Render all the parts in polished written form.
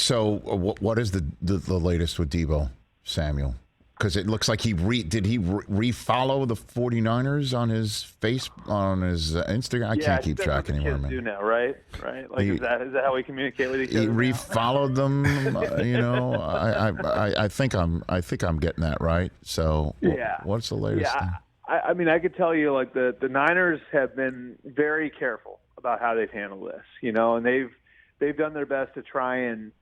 So what is the latest with Deebo Samuel? Because it looks like did he refollow the 49ers on his Instagram? I can't keep track anymore, man. Do now, right? Like is that how we communicate with each other? He refollowed them. I think I'm getting that right. So what's the latest thing? I mean, I could tell you, like the Niners have been very careful about how they've handled this, and they've done their best to try and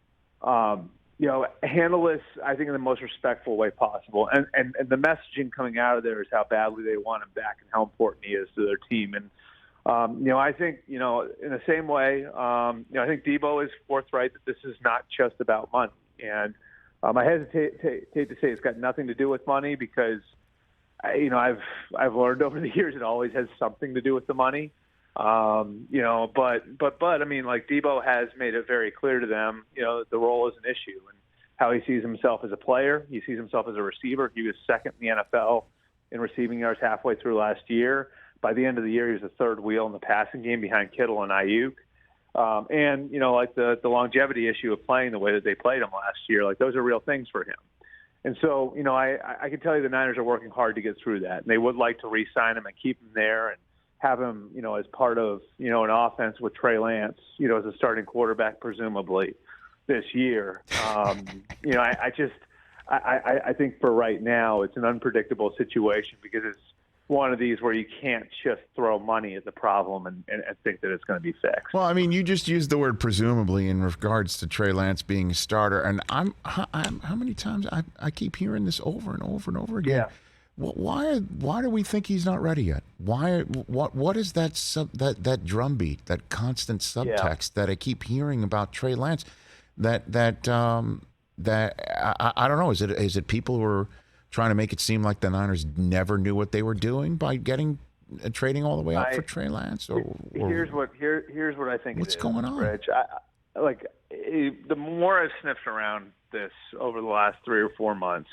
handle this, I think, in the most respectful way possible. And the messaging coming out of there is how badly they want him back and how important he is to their team. And, I think, in the same way, I think Deebo is forthright that this is not just about money. And I hesitate to say it's got nothing to do with money because, I've learned over the years it always has something to do with the money. But I mean, like Deebo has made it very clear to them, the role is an issue and how he sees himself as a player. He sees himself as a receiver. He was second in the NFL in receiving yards halfway through last year. By the end of the year, he was the third wheel in the passing game behind Kittle and Ayuk. And the longevity issue of playing the way that they played him last year, like those are real things for him. And so, I can tell you the Niners are working hard to get through that. And they would like to re-sign him and keep him there and have him, as part of, an offense with Trey Lance, as a starting quarterback, presumably this year. I think for right now, it's an unpredictable situation because it's one of these where you can't just throw money at the problem and think that it's going to be fixed. Well, I mean, you just used the word presumably in regards to Trey Lance being a starter. And I'm how many times I keep hearing this over and over and over again. Yeah. Why do we think he's not ready yet? What is that drumbeat, that constant subtext that I keep hearing about Trey Lance? That I don't know. Is it people who are trying to make it seem like the Niners never knew what they were doing by trading all the way up for Trey Lance? Here's what I think. What's going on, Rich? The more I've sniffed around this over the last 3 or 4 months,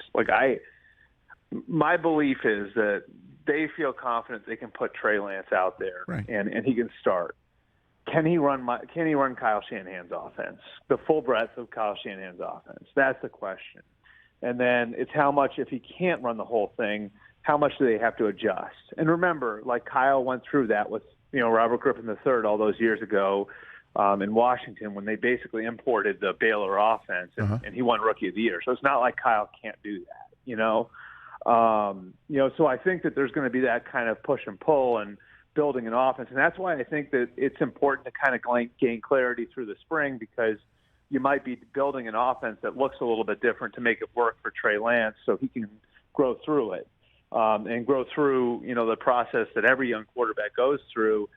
my belief is that they feel confident they can put Trey Lance out there, right, and he can start. Can he run Kyle Shanahan's offense, the full breadth of Kyle Shanahan's offense? That's the question. And then it's how much, if he can't run the whole thing, how much do they have to adjust? And remember, like Kyle went through that with Robert Griffin III all those years ago in Washington when they basically imported the Baylor offense, and he won Rookie of the Year. So it's not like Kyle can't do that, So I think that there's going to be that kind of push and pull and building an offense. And that's why I think that it's important to kind of gain clarity through the spring because you might be building an offense that looks a little bit different to make it work for Trey Lance so he can grow through it and grow through, the process that every young quarterback goes through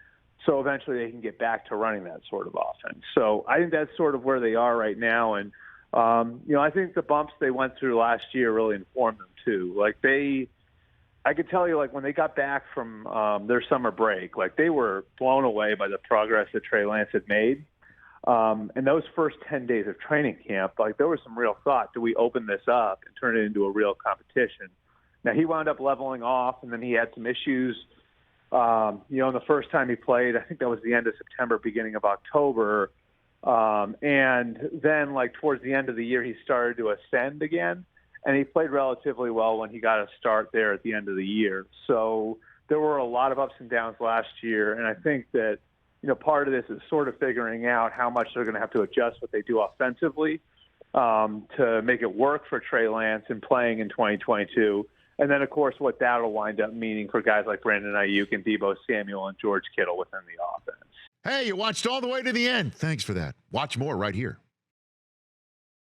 so eventually they can get back to running that sort of offense. So I think that's sort of where they are right now. And, I think the bumps they went through last year really informed them too. I could tell you, when they got back from their summer break, they were blown away by the progress that Trey Lance had made. And those first 10 days of training camp, there was some real thought, do we open this up and turn it into a real competition? Now, he wound up leveling off, and then he had some issues. The first time he played, I think that was the end of September, beginning of October. And then, towards the end of the year, he started to ascend again. And he played relatively well when he got a start there at the end of the year. So there were a lot of ups and downs last year, and I think that part of this is sort of figuring out how much they're going to have to adjust what they do offensively to make it work for Trey Lance and playing in 2022. And then, of course, what that'll wind up meaning for guys like Brandon Ayuk and Deebo Samuel and George Kittle within the offense. Hey, you watched all the way to the end. Thanks for that. Watch more right here.